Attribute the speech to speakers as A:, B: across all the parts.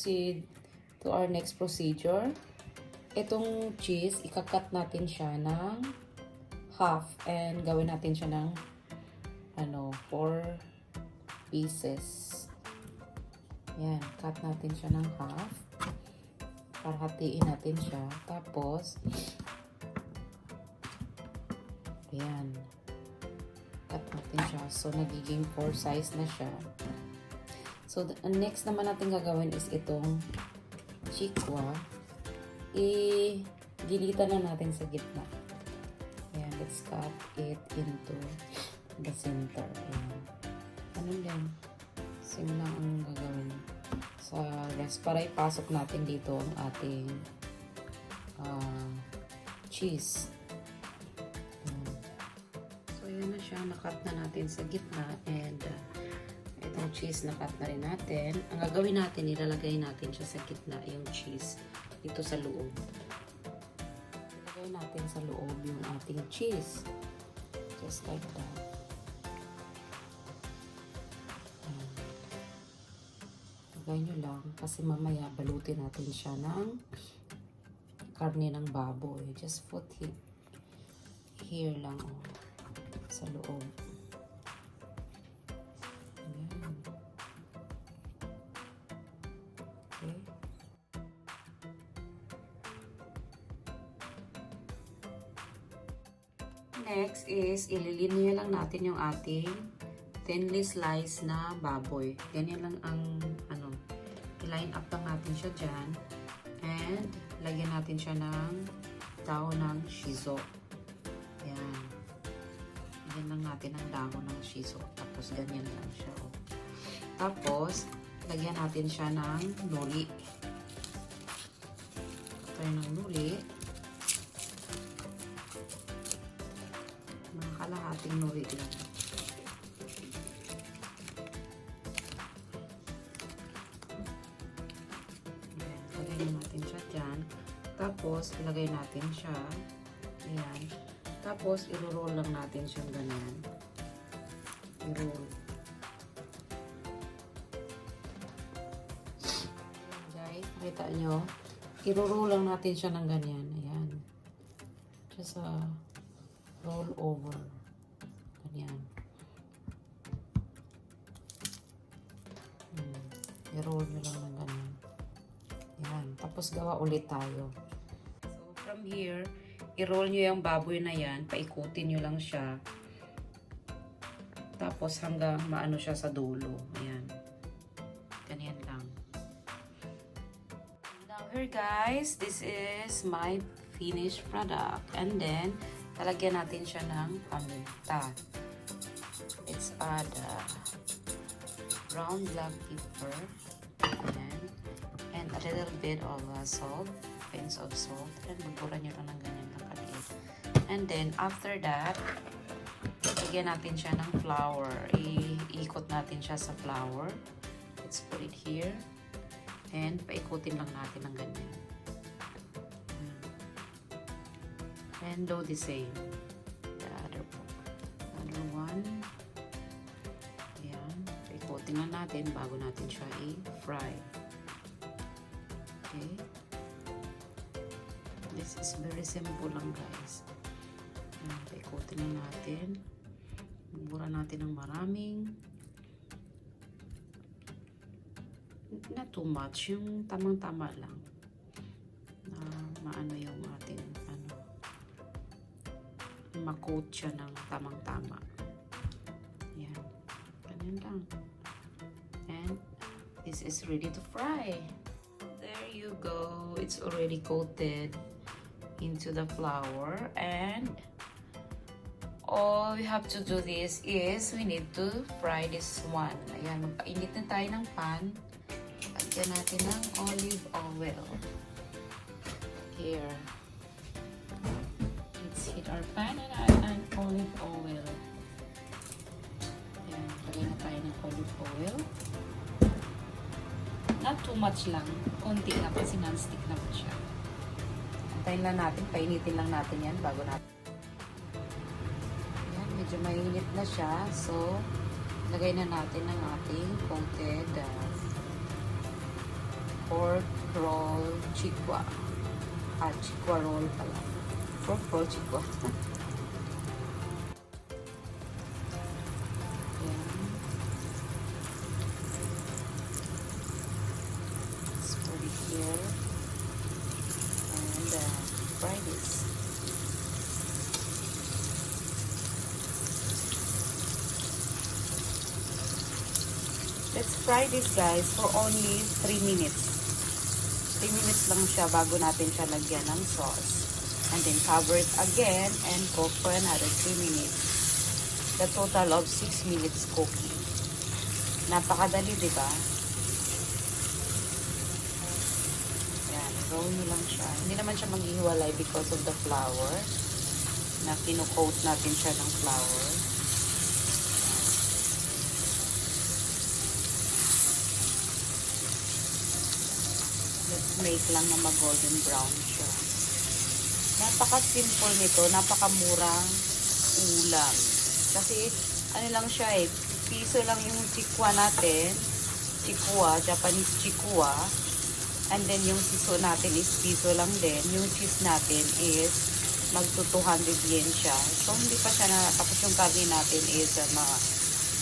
A: proceed to our next procedure. Itong cheese, ikakat natin siya ng half and gawin natin siya ng 4 pieces. Yan, cut natin siya ng half para hatiin natin siya. Tapos, yan, cut natin siya. So, nagiging 4 size na siya. So, next naman natin gagawin is itong chikwa. Gilitan na natin sa gitna. Ayan, let's cut it into the center. Ayan. Ano yan? Same lang ang gagawin sa rest para ipasok natin dito ang ating cheese. Ayan. So, ayan na siya. Nakat na natin sa gitna and itong cheese nakat na rin natin. Ang gagawin natin, ilalagay natin siya sa gitna, yung cheese dito sa loob. Ilalagay natin sa loob yung ating cheese. Just like that. Lagay nyo lang kasi mamaya balutin natin siya ng karne ng baboy. Just put it here lang sa loob. Ayan. Okay. Next is ililinya lang natin yung ating thinly sliced na baboy. Ganyan lang ang i-line up lang natin siya dyan. And lagyan natin siya ng dahon ng shiso. Yan. Lagyan lang natin ang dahon ng shiso. Tapos ganyan lang siya. Tapos lagyan natin siya ng nori. Tayo ng nori. Mga kalahating nori lang. Tapos, ilagay natin siya. Ayan. Tapos, i-roll lang natin siya ganyan. I-roll. Guys, nakita nyo? I-roll lang natin siya ng ganyan. Ayan. Just roll over. Ganyan. I-roll nyo lang ng ganyan. Ayan. Tapos, gawa ulit tayo. So, from here, i-roll nyo yung baboy na yan. Paikutin nyo lang siya. Tapos, hanggang maano siya sa dulo. Ayan. Ganyan lang. Now, here guys, this is my finished product. And then, talagyan natin siya ng paminta. Let's add brown black pepper. And a little bit of salt, pinch of salt, and buburan nyo lang ng ganyan ng kaliit. And then, after that, lagyan natin siya ng flour. Iikot natin siya sa flour. Let's put it here. And paikutin lang natin ng ganyan. And do the same. The other one. Ayan. Paikutin lang natin bago natin siya i-fry. Okay. This is very simple lang guys. Paikutin na natin. Bura natin ng maraming. Not too much. Yung tamang-tama lang. Na maano yung ating ma-coat siya ng tamang-tama. Yan. Ganyan lang. And this is ready to fry. There you go. It's already coated into the flour, and all we have to do this is we need to fry this one. Ayan, magpainit na tayo ng pan. Lagyan natin ng olive oil. Here. Let's heat our pan and add an olive oil. Ayan, lagyan na tayo ng olive oil. Not too much lang. Konti lang kasi non-stick na po siya. Antayin lang natin. Painitin lang natin yan bago natin. Ayan, medyo mainit na siya. So, lagay na natin ang ating coated pork roll chikwa. Chikwa roll pala. Pork roll chikwa. Let's put it here. And fry this. Let's fry this, guys, for only 3 minutes. 3 minutes lang siya bago natin siya lagyan ng sauce. And then cover it again and cook for another 3 minutes. The total of 6 minutes cooking. Napakadali, di ba? Yan, roll nyo lang siya. Hindi naman siya maghihiwalay because of the flour. Na kino-coat natin siya ng flour. Let's make lang na mag-golden brown siya. Napaka-simple nito, napakamurang ulam. Kasi, ano lang siya eh, piso lang yung chikwa natin. Chikuwa, Japanese chikuwa. And then, yung siso natin is piso lang din. Yung cheese natin is magto 200 yen siya. So, hindi pa siya na, tapos yung karne natin is mga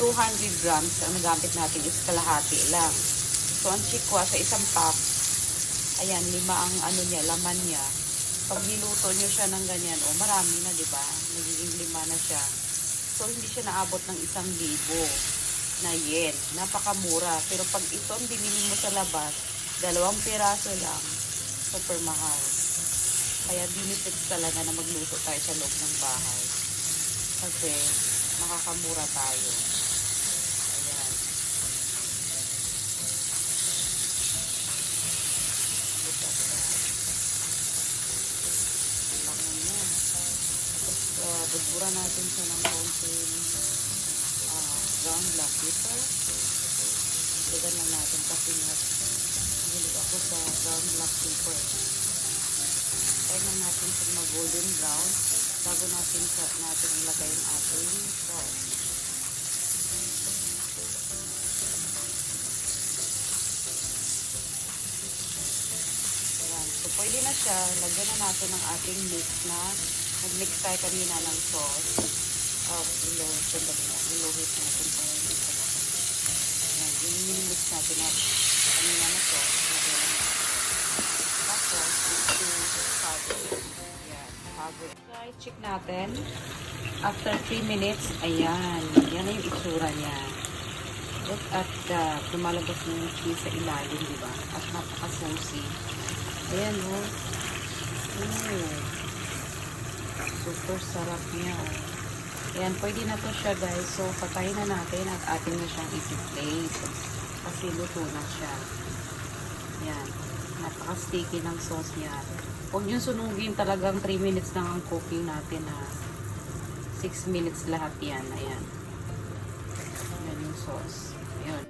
A: 200 grams. Ang nagamit natin is kalahati lang. So, ang chikwa sa isang pack, ayan, 5 ang ano niya, laman niya. Pag niluto nyo siya ng ganyan, marami na, di ba? Nagiging 5 na siya. So, hindi siya naabot ng 1,000 na yen. Napakamura. Pero pag ito ang binili mo sa labas, 2 piraso lang, super mahal. Kaya benefits talaga na magluto tayo sa loob ng bahay. Kasi, makakamura tayo. Ayan. Budbura natin siya ng konting ground black pepper. Dagan lang natin kasi hilig ako sa ground black pepper. Try lang natin siya mag-golden brown bago natin ilagay yung ating sauce. Ayan. So, pwede na siya. Lagyan na natin ng ating mix na nag-mix tayo kanina ng sauce. Iluhit natin para hindi sa baka. Ayan, yung minimix natin na kanina na sauce. Tapos, cover. Ayan, cover. Guys, check natin. After 3 minutes, ayan. Yan na yung itsura niya. Look at lumalabas na yung cheese sa ilalim, di ba? At napaka-saucy. Ayan, oh. Super sarap niya, oh. Ayan, pwede na to siya, guys. So, patayin na natin at atin na siyang isi-plate. Kasi luto na siya. Ayan. Napaka-sticky ng sauce niya. Huwag nyo sunugin, talagang 3 minutes lang ang cooking natin, ha. 6 minutes lahat yan. Ayan. Ayan yung sauce. Ayan.